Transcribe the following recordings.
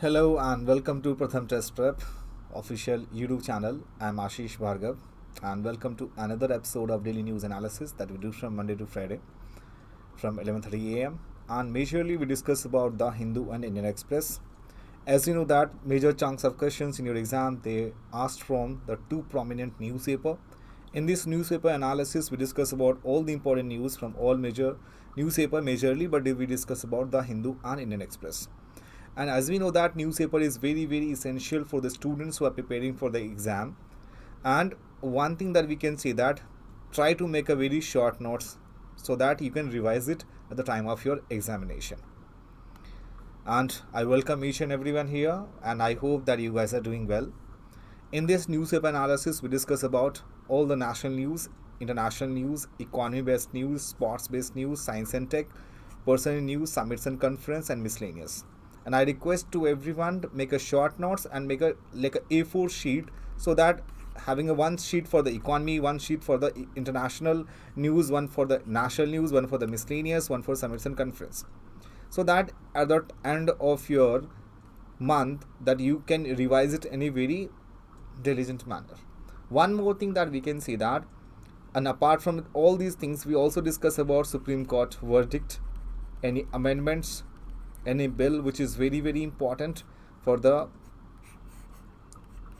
Hello and welcome to Pratham Test Prep official YouTube channel. I'm Ashish Bhargav and welcome to another episode of daily news analysis that we do from Monday to Friday from 11:30 a.m. and majorly we discuss about the Hindu and Indian Express. As you know that major chunks of questions in your exam they asked from the two prominent newspaper. In this newspaper analysis we discuss about all the important news from all major newspaper majorly, but we discuss about the Hindu and Indian Express. And as we know that newspaper is very essential for the students who are preparing for the exam. And one thing that we can say that try to make a very short notes so that you can revise it at the time of your examination. And I welcome each and everyone here and I hope that you guys are doing well. In this newspaper analysis we discuss about all the national news, international news, economy based news, sports based news, science and tech, personal news, summits and conference and miscellaneous. And I request to everyone to make a short notes and make a like a A4 sheet so that having a one sheet for the economy, one sheet for the international news, one for the national news, one for the miscellaneous, one for summits and conference, so that at the end of your month that you can revise it in a very diligent manner. One more thing that we can see that, and apart from all these things we also discuss about Supreme Court verdict, any amendments, any bill which is very important for the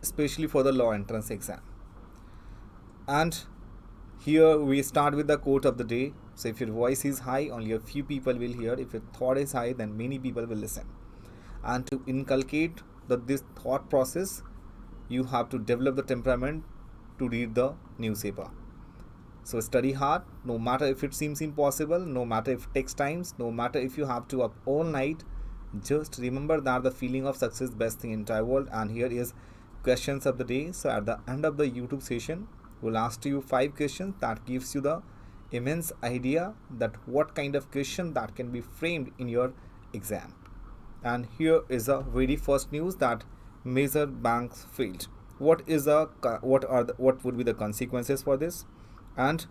especially for the law entrance exam. And here we start with the quote of the day. So if your voice is high only a few people will hear, if your thought is high then many people will listen. And to inculcate this thought process you have to develop the temperament to read the newspaper. So study hard, no matter if it seems impossible, no matter if it takes times, no matter if you have to up all night. Just remember that the feeling of success is best thing in entire world. And here is questions of the day. So at the end of the YouTube session, we'll ask you 5 questions that gives you the immense idea that what kind of question that can be framed in your exam. And here is the very first news that major banks failed. What would be the consequences for this? And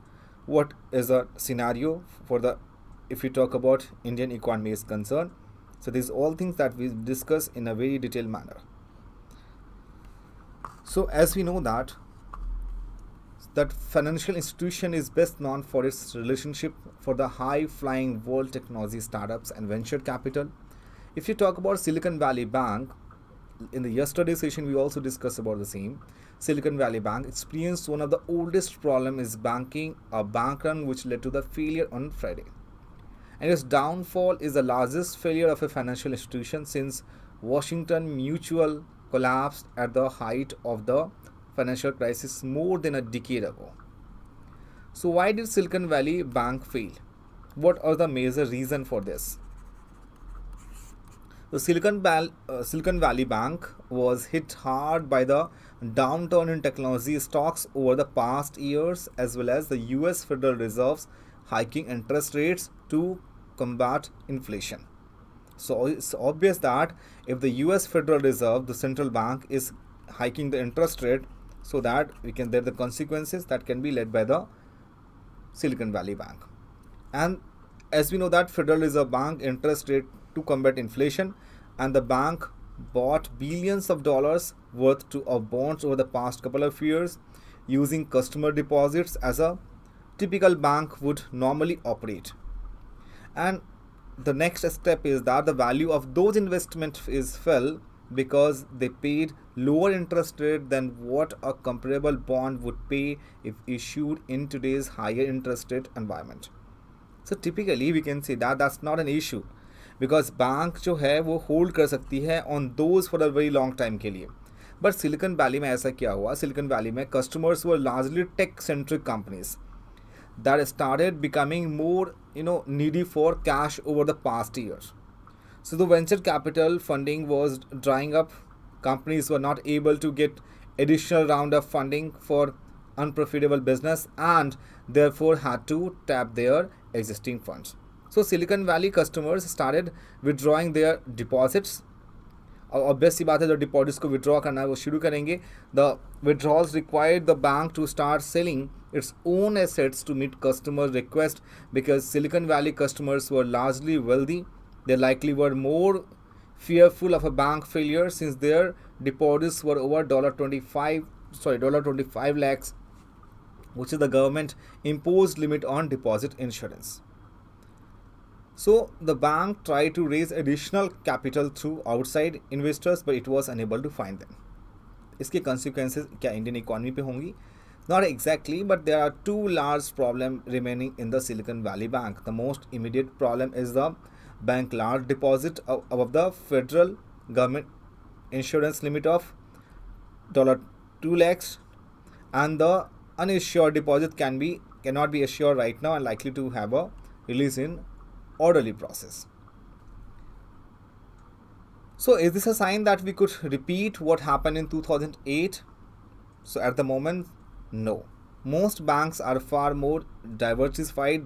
what is a scenario for the if you talk about Indian economy is concerned. So these all things that we discuss in a very detailed manner. So as we know that financial institution is best known for its relationship for the high flying world technology startups and venture capital. If you talk about Silicon Valley Bank, in the yesterday session we also discussed about the same. Silicon Valley Bank experienced one of the oldest problem is banking, a bank run which led to the failure on Friday. And its downfall is the largest failure of a financial institution since Washington Mutual collapsed at the height of the financial crisis more than a decade ago. So why did Silicon Valley Bank fail? What are the major reasons for this? The Silicon Valley Bank was hit hard by the downturn in technology stocks over the past years, as well as the US Federal Reserve's hiking interest rates to combat inflation. So it's obvious that if the US Federal Reserve, the central bank, is hiking the interest rate, so that there are the consequences that can be led by the Silicon Valley Bank. And as we know that Federal Reserve Bank interest rate to combat inflation, and the bank bought billions of dollars worth of bonds over the past couple of years using customer deposits as a typical bank would normally operate. And the next step is that the value of those investments is fell because they paid lower interest rate than what a comparable bond would pay if issued in today's higher interest rate environment. So typically we can say that that's not an issue because bank जो है वो hold कर सकती है on those for a very long time के लिए. But Silicon Valley में ऐसा क्या हुआ? सिलिकन वैली में customers were largely tech centric companies that started becoming more needy for cash over the past years. So the venture capital funding was drying up. Companies were not able to get additional round of funding for unprofitable business and therefore had to tap their existing funds. So Silicon Valley customers started withdrawing their deposits. Obvious सी बात है, जो deposits को withdraw करना है वो शुरू करेंगे. The withdrawals required the bank to start selling its own assets to meet customer request because Silicon Valley customers were largely wealthy. They likely were more fearful of a bank failure since their deposits were over $25 lakhs, which is the government imposed limit on deposit insurance. So the bank tried to raise additional capital through outside investors, but it was unable to find them. इसके consequences क्या Indian economy पे होंगी? Not exactly, but there are two large problems remaining in the Silicon Valley Bank. The most immediate problem is the bank large deposit above the federal government insurance limit of $2 lakhs, and the uninsured deposit cannot be assured right now and likely to have a release in orderly process. So is this a sign that we could repeat what happened in 2008? So at the moment, no. Most banks are far more diversified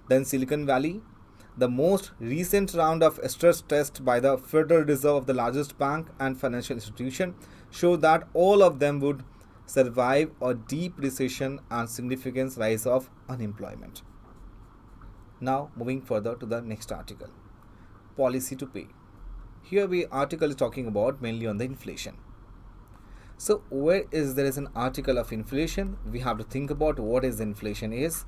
than Silicon Valley. The most recent round of stress test by the Federal Reserve of the largest bank and financial institution showed that all of them would survive a deep recession and significant rise of unemployment. Now moving further to the next article, policy to pay. Here the article is talking about mainly on the inflation. So where there is an article of inflation, we have to think about what is inflation is.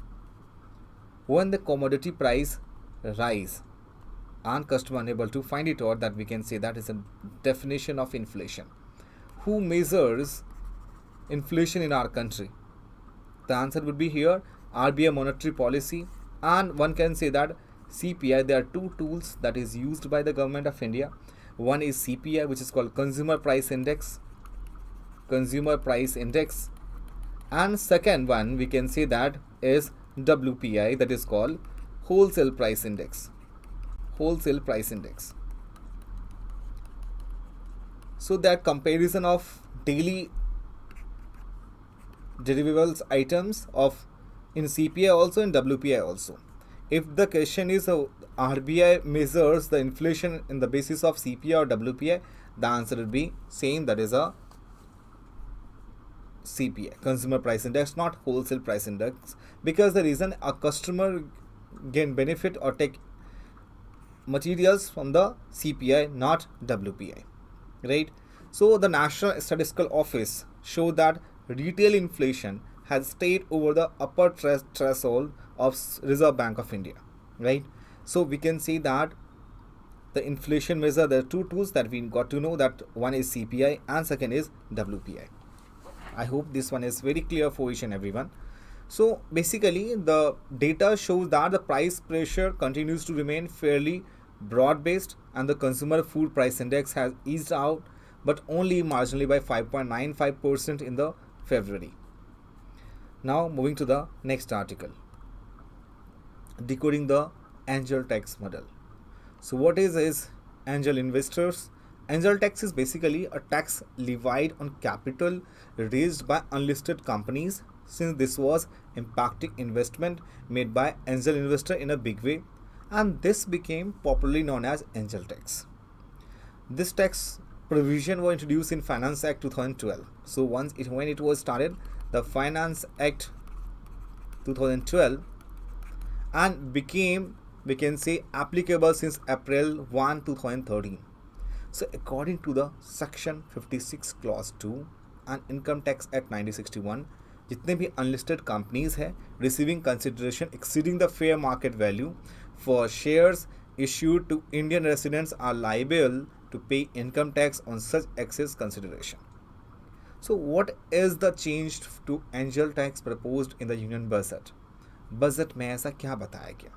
When the commodity price rise and customer unable to find it out, that we can say that is a definition of inflation. Who measures inflation in our country? The answer would be here RBI monetary policy, and one can say that CPI. There are two tools that is used by the government of India. One is CPI, which is called Consumer Price Index, and second one we can say that is WPI, that is called Wholesale Price Index. So that comparison of daily deliverables items of in CPI also, in WPI also. If the question is RBI measures the inflation in the basis of CPI or WPI, the answer will be same, that is a CPI, Consumer Price Index, not Wholesale Price Index, because the reason a customer gain benefit or take materials from the CPI, not WPI, right? So the National Statistical Office showed that retail inflation has stayed over the upper threshold of Reserve Bank of India, right? So we can see that the inflation measure, there are two tools that we got to know, that one is CPI and second is WPI. I hope this one is very clear for each and everyone. So basically the data shows that the price pressure continues to remain fairly broad-based, and the consumer food price index has eased out, but only marginally by 5.95% in the February. Now moving to the next article, decoding the angel tax model. So what is angel investors? Angel tax is basically a tax levied on capital raised by unlisted companies, since this was impacting investment made by angel investor in a big way, and this became popularly known as angel tax. This tax provision was introduced in Finance Act 2012. So when it was started, the Finance Act 2012, and became, we can say, applicable since April 1, 2013. So according to the Section 56 Clause 2 and Income Tax Act 1961, जितने भी unlisted companies है receiving consideration exceeding the fair market value for shares issued to Indian residents are liable to pay income tax on such excess consideration. So what is the change to angel tax proposed in the Union Budget? Budget में ऐसा क्या बताया गया?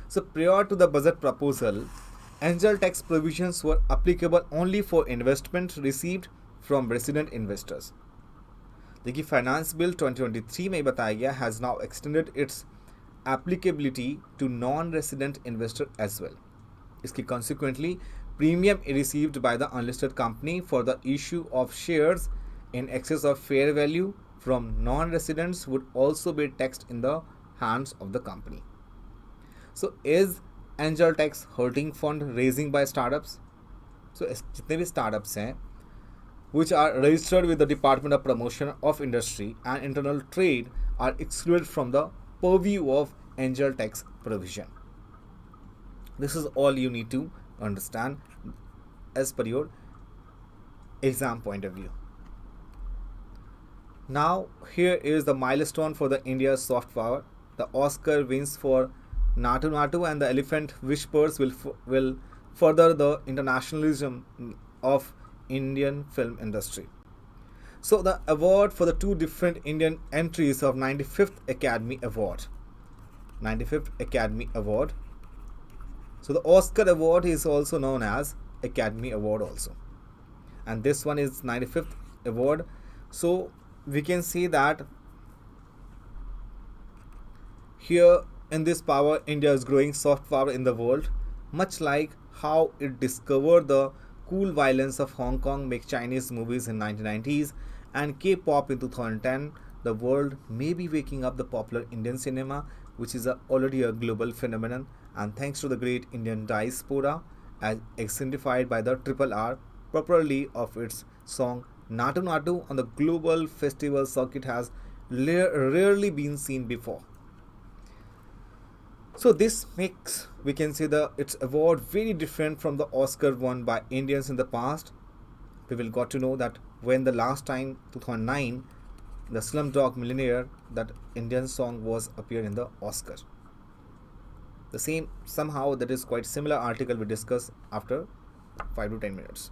So prior to the budget proposal, angel tax provisions were applicable only for investment received from resident investors. देखिए finance bill 2023 में बताया गया has now extended its applicability to non-resident investor as well. इसकी consequently, premium received by the unlisted company for the issue of shares in excess of fair value from non-residents would also be taxed in the hands of the company. So is angel tax hurting fundraising by startups? So जितने भी startups हैं which are registered with the Department of Promotion of Industry and Internal Trade are excluded from the purview of angel tax provision. This is all you need to understand as per your exam point of view. Now here is the milestone for the India's soft power. The Oscar wins for Natu Natu and the Elephant Whispers will further the internationalism of Indian film industry. So the award for the two different Indian entries of 95th Academy Award. 95th Academy Award. So the Oscar Award is also known as Academy Award also. And this one is 95th Award. So we can see that here in this power, India is growing soft power in the world, much like how it discovered the cool violence of Hong Kong, make Chinese movies in 1990s and K-pop in 2010. The world may be waking up the popular Indian cinema, which is already a global phenomenon, and thanks to the great Indian diaspora, as exemplified by the Triple R, properly of its song Natu Natu on the global festival circuit has rarely been seen before. So this makes, we can say, its award very different from the Oscar won by Indians in the past. We will got to know that when the last time 2009 the Slumdog Millionaire, that Indian song was appeared in the Oscar. The same somehow that is quite similar article we discuss after 5 to 10 minutes.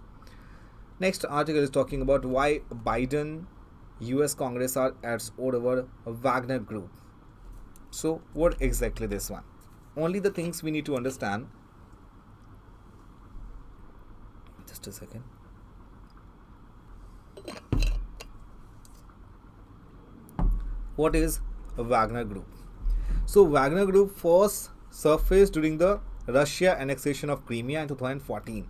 Next article is talking about why Biden US Congress are at odds over Wagner Group. So what exactly this one? Only the things we need to understand. Just a second. What is a Wagner Group? So Wagner Group first surfaced during the Russia annexation of Crimea in 2014.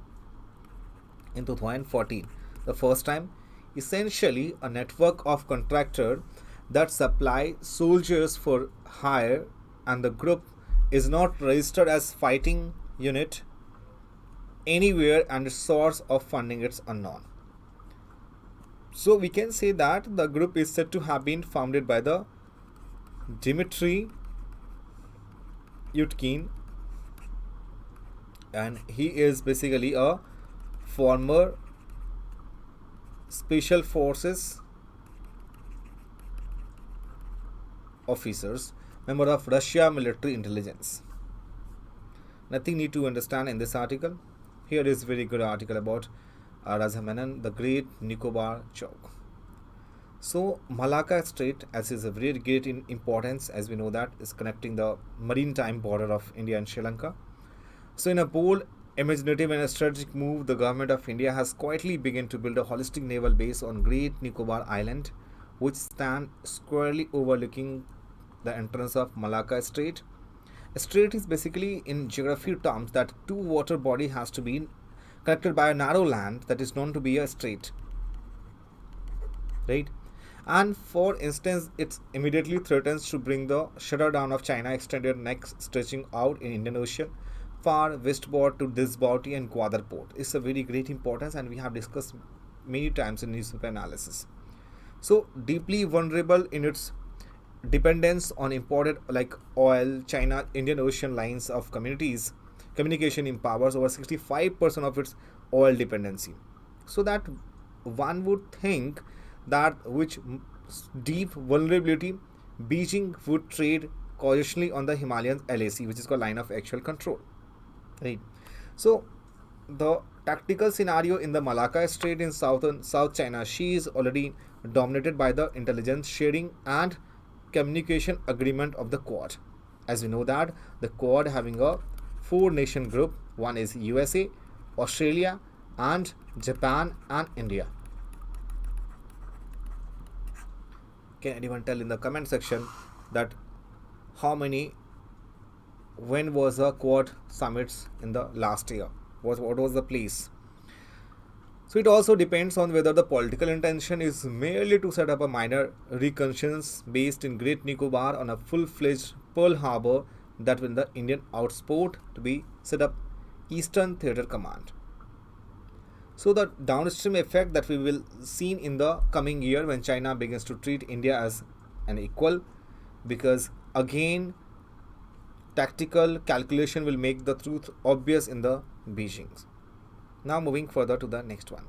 In 2014, the first time, essentially a network of contractors that supply soldiers for hire, and the group is not registered as fighting unit anywhere and the source of funding is unknown. So we can say that the group is said to have been founded by the Dmitry Yutkin, and he is basically a former special forces officers, member of Russia military intelligence. Nothing need to understand in this article. Here is very good article about Raja Menon, the Great Nicobar Chowk. So Malacca Strait, as is a very great in importance, as we know that, is connecting the maritime border of India and Sri Lanka. So in a bold, imaginative and a strategic move, the government of India has quietly begun to build a holistic naval base on Great Nicobar Island, which stand squarely overlooking the entrance of Malacca Strait. A strait is basically, in geography terms, that two water body has to be connected by a narrow land that is known to be a strait, right? And for instance, it immediately threatens to bring the shutter down of China extended neck stretching out in Indian Ocean far westward to Disbouty and Gwadar port. It's a very great importance, and we have discussed many times in newspaper analysis. So deeply vulnerable in its dependence on imported like oil, China Indian Ocean lines of communication empowers over 65% of its oil dependency. So that one would think that which deep vulnerability Beijing would trade cautiously on the Himalayan LAC, which is called line of actual control, right? So the tactical scenario in the Malacca Strait in South China Sea is already dominated by the intelligence sharing and communication agreement of the Quad. As we know that the Quad having a 4-nation group, one is USA, Australia and Japan and India. Can anyone tell in the comment section that when was the Quad summits in the last year? What was the place? So it also depends on whether the political intention is merely to set up a minor reconnaissance based in Great Nicobar on a full-fledged Pearl Harbor, that will the Indian outpost to be set up Eastern Theatre Command. So the downstream effect that we will see in the coming year when China begins to treat India as an equal, because again tactical calculation will make the truth obvious in the Beijing. Now moving further to the next one.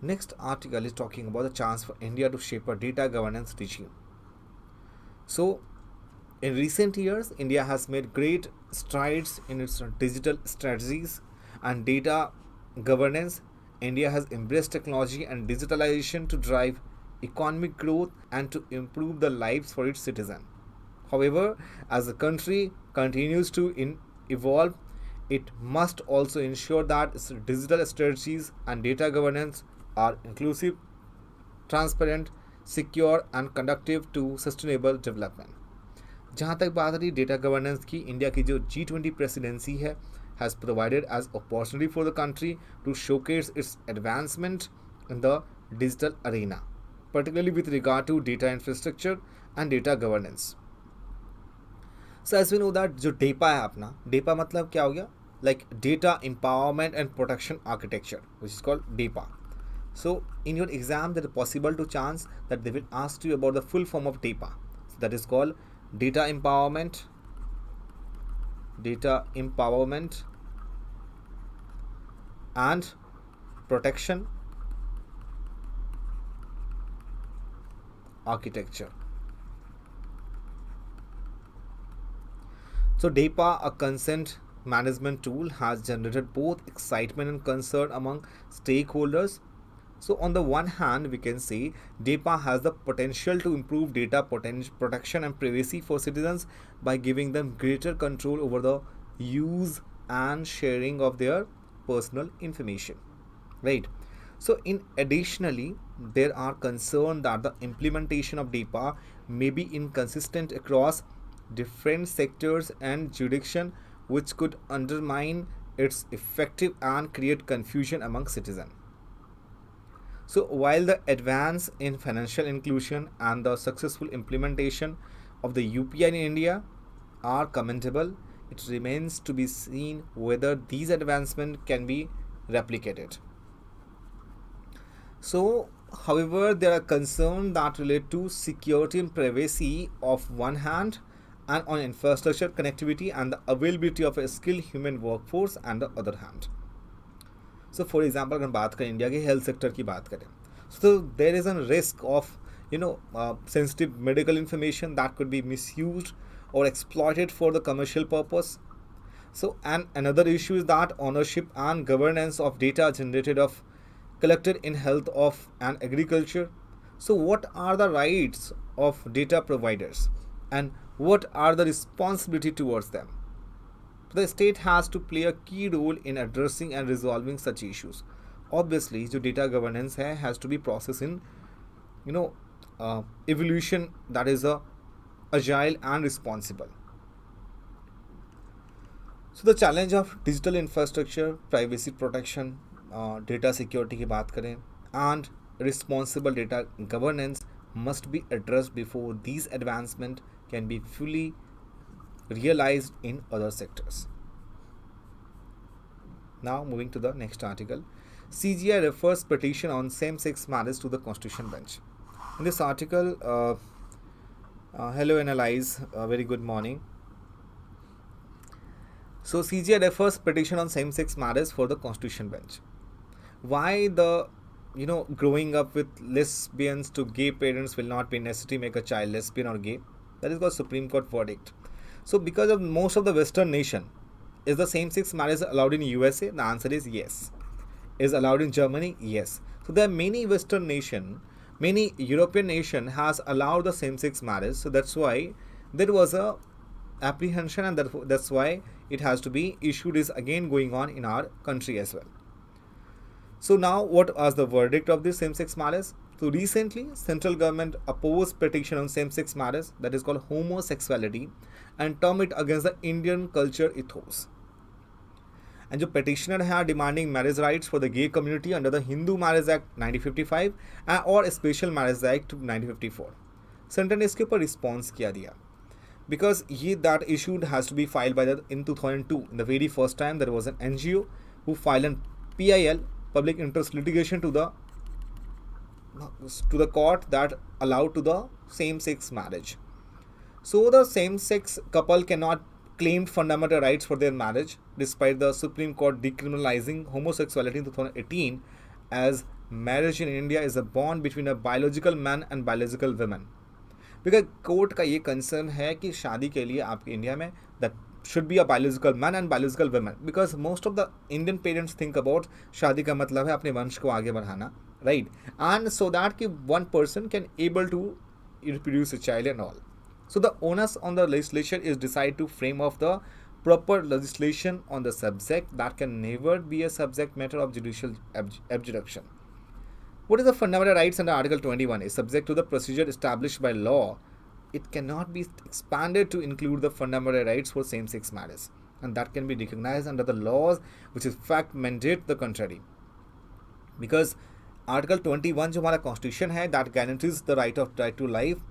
Next article is talking about the chance for India to shape a data governance regime. So in recent years, India has made great strides in its digital strategies and data governance. India has embraced technology and digitalization to drive economic growth and to improve the lives for its citizens. However, as the country continues to evolve, it must also ensure that its digital strategies and data governance are inclusive, transparent, secure and conducive to sustainable development. जहाँ तक बात रही data governance की, India की जो G20 presidency है has provided as opportunity for the country to showcase its advancement in the digital arena, particularly with regard to data infrastructure and data governance. So as we know that जो DEPA है अपना, DEPA मतलब क्या हो गया, like data empowerment and protection architecture, which is called DEPA. So in your exam there is possible to chance that they will ask you about the full form of DEPA. So that is called data empowerment and protection architecture. So DEPA, a consent management tool, has generated both excitement and concern among stakeholders. So on the one hand, we can say DEPA has the potential to improve data protection and privacy for citizens by giving them greater control over the use and sharing of their personal information, right? So in additionally, there are concerns that the implementation of DEPA may be inconsistent across different sectors and jurisdiction, which could undermine its effective and create confusion among citizens. So while the advance in financial inclusion and the successful implementation of the UPI in India are commendable, it remains to be seen whether these advancements can be replicated. So, however, there are concerns that relate to security and privacy of one hand, and on infrastructure connectivity and the availability of a skilled human workforce on the other hand. So for example, अगर बात करें India के health sector की बात करें, so there is a risk of sensitive medical information that could be misused or exploited for the commercial purpose. So and another issue is that ownership and governance of data generated of collected in health of and agriculture. So what are the rights of data providers and what are the responsibility towards them? The state has to play a key role in addressing and resolving such issues. Obviously, जो data governance है has to be processed in evolution that is agile and responsible. So the challenge of digital infrastructure, privacy protection, data security की बात करें and responsible data governance must be addressed before these advancements can be fully realized in other sectors. Now moving to the next article, CGI refers petition on same-sex marriage to the Constitution bench. In this article, hello Analyze, very good morning. So CGI refers petition on same-sex marriage for the Constitution bench. Why the growing up with lesbians to gay parents will not be necessary make a child lesbian or gay? That is called Supreme Court verdict. So because of most of the Western nation, is the same-sex marriage allowed in USA? The answer is yes. Is allowed in Germany? Yes. So there are many Western nation, many European nation has allowed the same-sex marriage. So that's why there was a apprehension and that's why it has to be issued is again going on in our country as well. So now what was the verdict of this same-sex marriage? So recently, central government opposed petition on same-sex marriage that is called homosexuality and term it against the Indian culture ethos. And the petitioner है demanding marriage rights for the gay community under the Hindu Marriage Act 1955 or Special Marriage Act 1954. Center ने इसके ऊपर response किया दिया. Because that issue has to be filed by in 2002. In the very first time there was an NGO who filed an PIL, public interest litigation to the court that allowed to the same-sex marriage. So the same-sex couple cannot claimed fundamental rights for their marriage, despite the Supreme Court decriminalizing homosexuality in 2018, as marriage in India is a bond between a biological man and biological woman. Because court का ये concern है कि शादी के लिए आपके India में that should be a biological man and biological women, because most of the Indian parents think about शादी का मतलब है अपने वंश को आगे बढ़ाना, राइट, एंड सो दैट कि one person can able to reproduce a child and all. So the onus on the legislation is decide to frame of the proper legislation on the subject that can never be a subject matter of judicial abjuration. What is the fundamental rights under Article 21 is subject to the procedure established by law. It cannot be expanded to include the fundamental rights for same-sex marriage, and that can be recognized under the laws which in fact mandate the contrary. Because Article 21 जो हमारा Constitution है that guarantees the right to life,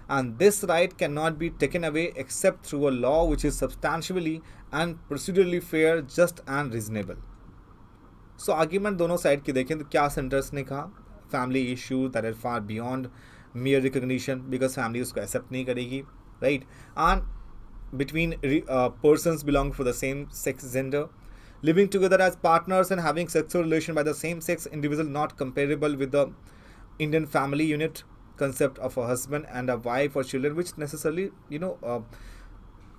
and this right cannot be taken away except through a law which is substantially and procedurally fair, just and reasonable. So argument दोनों side की देखें तो क्या centres ने कहा, family issue that are far beyond mere recognition because family उसको accept नहीं करेगी, right, and between persons belong for the same sex gender, living together as partners and having sexual relation by the same sex individual not comparable with the Indian family unit concept of a husband and a wife or children, which necessarily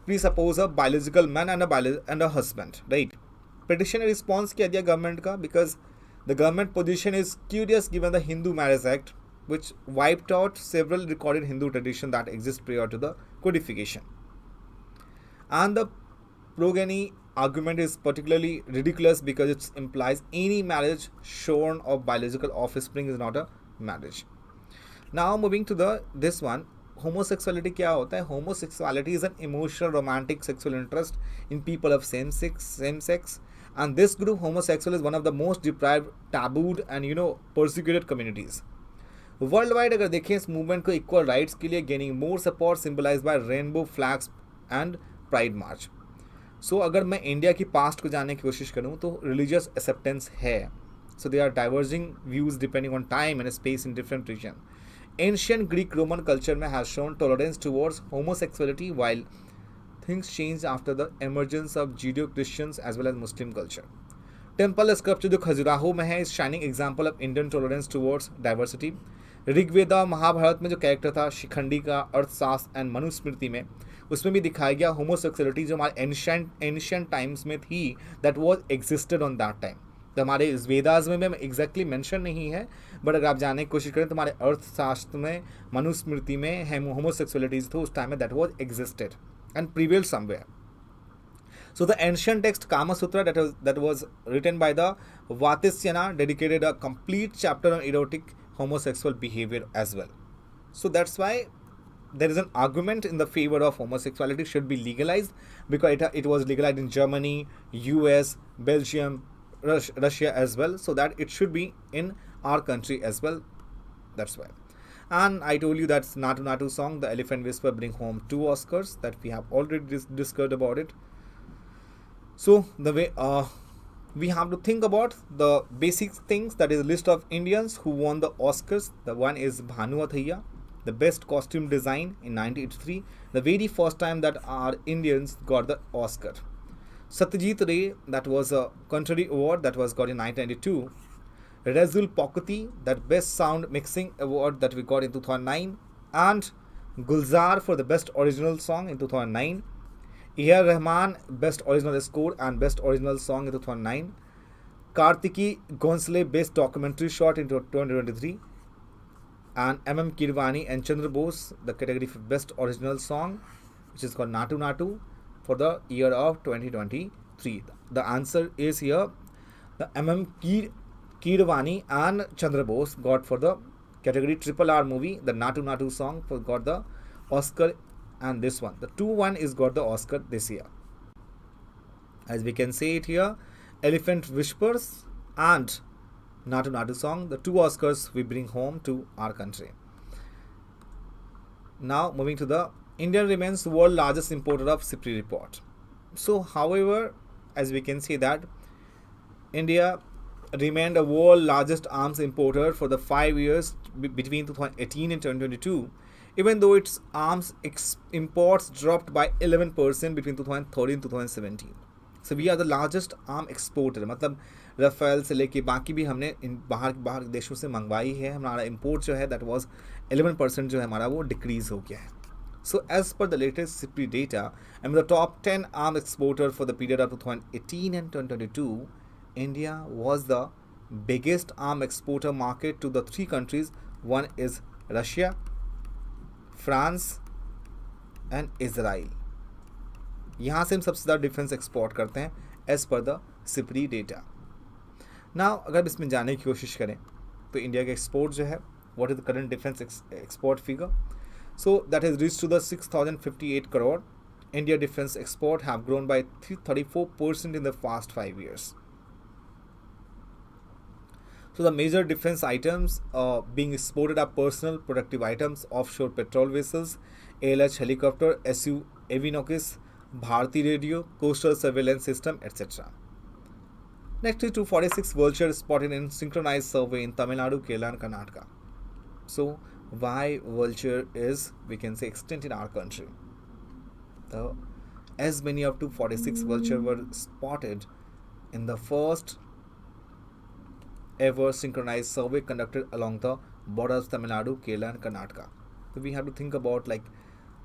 presuppose a biological man and a husband, right. Petition response क्या दिया government का, because the government position is curious given the Hindu Marriage Act, which wiped out several recorded Hindu traditions that exist prior to the codification. And the progeny argument is particularly ridiculous because it implies any marriage shorn of biological offspring is not a marriage. Now moving to this one, homosexuality क्या होता है? Homosexuality is an emotional romantic sexual interest in people of same sex, and this group homosexual is one of the most deprived, tabooed and persecuted communities. World wide अगर देखें इस movement को equal rights के लिए gaining more support symbolize by rainbow flags and pride march. So अगर मैं India की past को जानने की कोशिश करूँ तो रिलीजियस एक्सेप्टेंस है. So they are diverging views depending on time and space in different region. Ancient Greek Roman culture में has shown tolerance towards homosexuality while things change after the emergence of Judeo Christians as well as Muslim culture. Temple sculpture जो खजुराहो में है is shining example of Indian tolerance towards diversity. Rigveda Mahabharata में जो character था शिखंडी का अर्थशास्त्र and Manusmriti में, उसमें भी दिखाया गया होमोसेक्सुअलिटी जो हमारे एंशिएंट टाइम्स में थी that was existed on that time. तो हमारे वेदास में एग्जैक्टली मेंशन नहीं है, बट अगर आप जानने की कोशिश करें तो हमारे अर्थशास्त्र में मनुस्मृति में होमोसेक्सुअलिटीज थे उस टाइम में that was existed and prevail somewhere. So the ancient text Kama Sutra that was written by the Vatisyana dedicated a complete chapter on erotic homosexual behavior as well. So that's why there is an argument in the favor of homosexuality should be legalized, because it was legalized in Germany, US, Belgium, Russia as well, so that it should be in our country as well. That's why. And I told you that's Natu Natu song, the Elephant Whisper, bring home 2 Oscars that we have already discussed about it. So the way we have to think about the basic things, that is a list of Indians who won the Oscars. The one is Bhanu Athaiya, the best costume design in 1983, the very first time that our Indians got the Oscar. Satyajit Ray, that was a contrary award that was got in 1992. Razul Pokati, that best sound mixing award that we got in 2009, and Gulzar for the best original song in 2009. A.R. Rahman, Best Original Score and Best Original Song in 2009. Kartiki Ghonsle, Best Documentary Shot in 2023. And M.M. Kirwani and Chandra Bose, the category for Best Original Song, which is called Natu Natu, for the year of 2023. The answer is here. The M.M. Kirwani and Chandra Bose got for the category Triple R movie, the Natu Natu song, got the Oscar. And this one, the 2-1 is got the Oscar this year. As we can see it here, Elephant Whispers and Natu Natu song, the 2 Oscars we bring home to our country. Now moving to the India remains the world largest importer of CPRI report. So however, as we can see that India remained a world largest arms importer for the 5 years between 2018 and 2022. even though its arms imports dropped by 11% between 2013 and 2017. So we are the largest arm exporter. मतलब Rafale से लेके बाकी भी हमने बाहर बाहर देशों से मंगवाई है. हमारा इम्पोर्ट जो है दैट वाज 11% जो है हमारा वो डिक्रीज हो गया है. So as per the latest CIPRI data, I'm the top 10 arm exporter for the period of 2018 and 2022. India was the biggest arm exporter market to the three countries. One is Russia, France and Israel. यहाँ से हम सबसे ज़्यादा defence export करते हैं as per the Sipri data. Now अगर इसमें जाने की कोशिश करें तो इंडिया का एक्सपोर्ट जो है what is the current defence export figure. So that is reach to the 6058 crore. India defense export have grown by 34% in the past 5 years. So the major defense items being exported are personal protective items, offshore patrol vessels, AILET helicopter, SU avionics, Bharti radio, coastal surveillance system, etc. Next is 246 vultures spotted in synchronized survey in Tamil Nadu, Kerala and Karnataka. So why vulture is, we can say, extinct in our country. As many of 246 vulture were spotted in the first ever synchronized survey conducted along the borders of Tamil Nadu, Kerala and Karnataka. So we have to think about like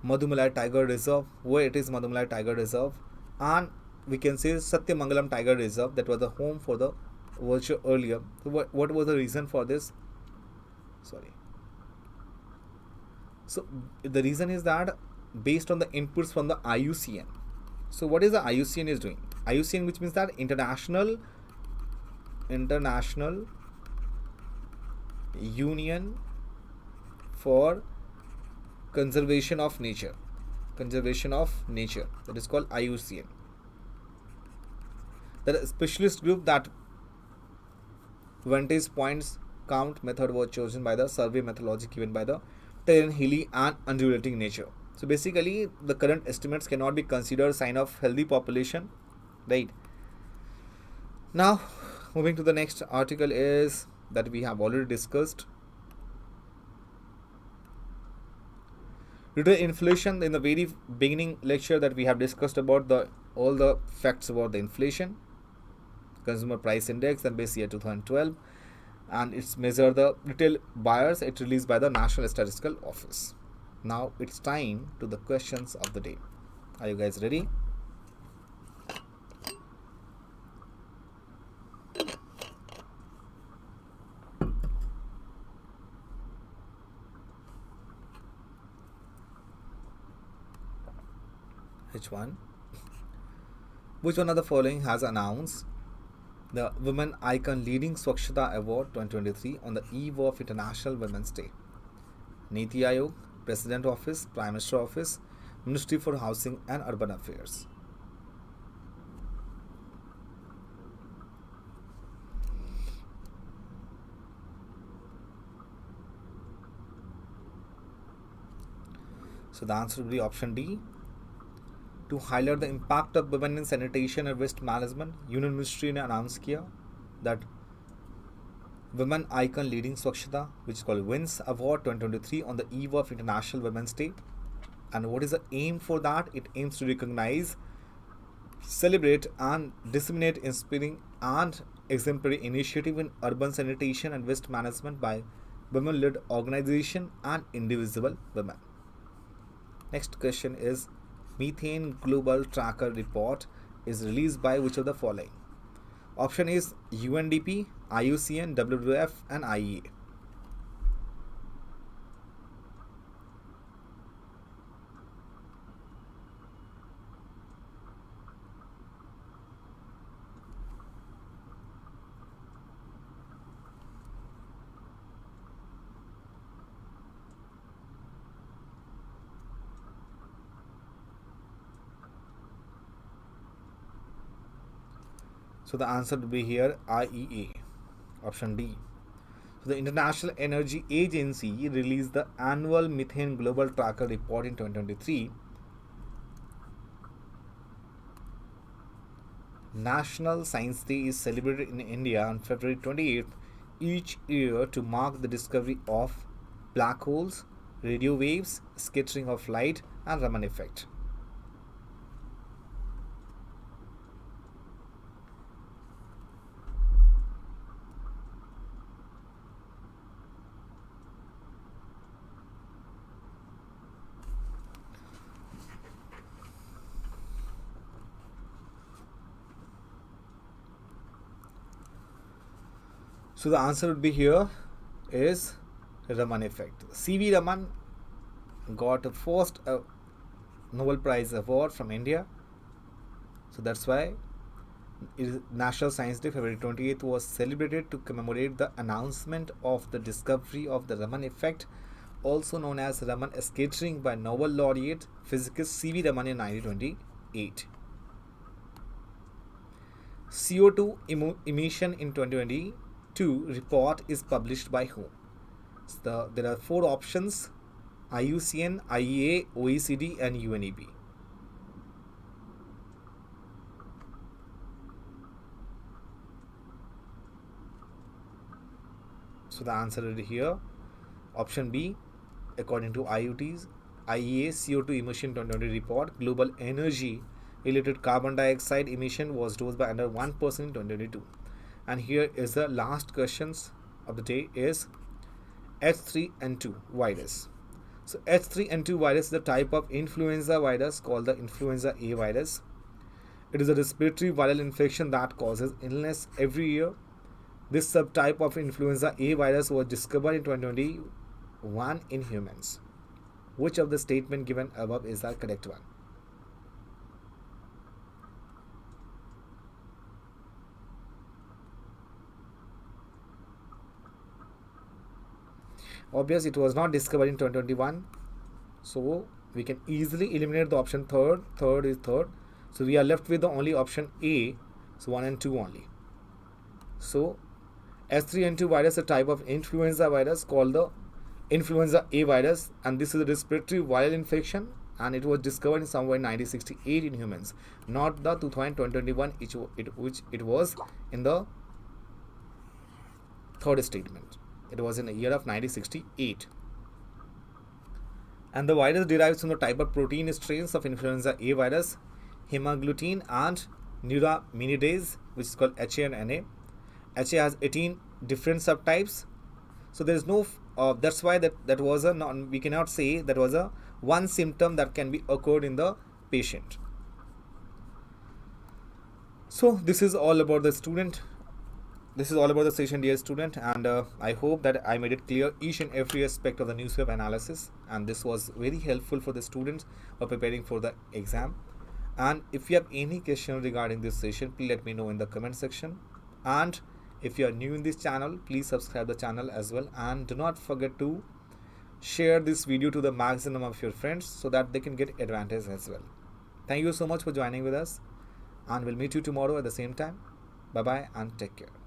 Madhumalai Tiger Reserve, where it is Madhumalai Tiger Reserve, and we can say Satyamangalam Tiger Reserve, that was the home for the vulture earlier. So what was the reason for this? Sorry. So the reason is that based on the inputs from the IUCN. So what is the IUCN is doing? IUCN, which means that International Union for Conservation of Nature. That is called IUCN. That is a specialist group that vantage points count method was chosen by the survey methodology given by the terrain, hilly and undulating nature. So basically the current estimates cannot be considered sign of healthy population, right? Now moving to the next article is that we have already discussed. Due to inflation, in the very beginning lecture that we have discussed about all the facts about the inflation, consumer price index and base year 2012, and it's measure the retail buyers. It's released by the National Statistical Office. Now it's time to the questions of the day. Are you guys ready? Which one of the following has announced the Women Icon Leading Swachhata Award 2023 on the eve of International Women's Day? Niti Aayog, President Office, Prime Minister Office, Ministry for Housing and Urban Affairs. So the answer will be option D. To highlight the impact of women in sanitation and waste management, Union Ministry ने announce किया that Women Icon Leading Swachhata, which is called WINS Award 2023 on the eve of International Women's Day. And what is the aim for that? It aims to recognize, celebrate and disseminate inspiring and exemplary initiative in urban sanitation and waste management by women-led organization and individual women. Next question is, Methane Global Tracker Report is released by which of the following? Option is UNDP, IUCN, WWF and IEA. So the answer will be here IEA, option D. So the International Energy Agency released the annual Methane Global Tracker Report in 2023. National Science Day is celebrated in India on February 28th each year to mark the discovery of black holes, radio waves, scattering of light, and Raman effect. So the answer would be here is Raman effect. C.V. Raman got a first Nobel Prize award from India. So that's why National Science Day, February 28th, was celebrated to commemorate the announcement of the discovery of the Raman effect, also known as Raman scattering, by Nobel laureate physicist C.V. Raman in 1928. CO2 emission in 2022 report is published by whom? So there are 4 options: IUCN, IEA, OECD, and UNEP. So the answer is here, option B. According to IEA CO2 emission 2020 report, global energy related carbon dioxide emission was reduced by under 1% in 2022. And here is the last questions of the day is H3N2 virus. So H3N2 virus is the type of influenza virus called the influenza A virus. It is a respiratory viral infection that causes illness every year. This subtype of influenza A virus was discovered in 2021 in humans. Which of the statement given above is the correct one? Obviously, it was not discovered in 2021. So we can easily eliminate the option third. Third is third. So we are left with the only option A. So 1 and 2 only. So H3N2 virus is a type of influenza virus called the influenza A virus, and this is a respiratory viral infection, and it was discovered in somewhere in 1968 in humans, not the 2021 which it was in the third statement. It was in the year of 1968. And the virus derives from the type of protein strains of influenza A virus, hemagglutinin and neuraminidase, which is called HA and NA. HA has 18 different subtypes. So there is no, that's why that was a we cannot say that was a one symptom that can be occurred in the patient. So this is all about the student. This is all about the session, dear student, and I hope that I made it clear each and every aspect of the newspaper analysis, and this was very helpful for the students who are preparing for the exam. And if you have any question regarding this session, please let me know in the comment section. And if you are new in this channel, please subscribe the channel as well, and do not forget to share this video to the maximum of your friends so that they can get advantage as well. Thank you so much for joining with us, and we'll meet you tomorrow at the same time. Bye bye and take care.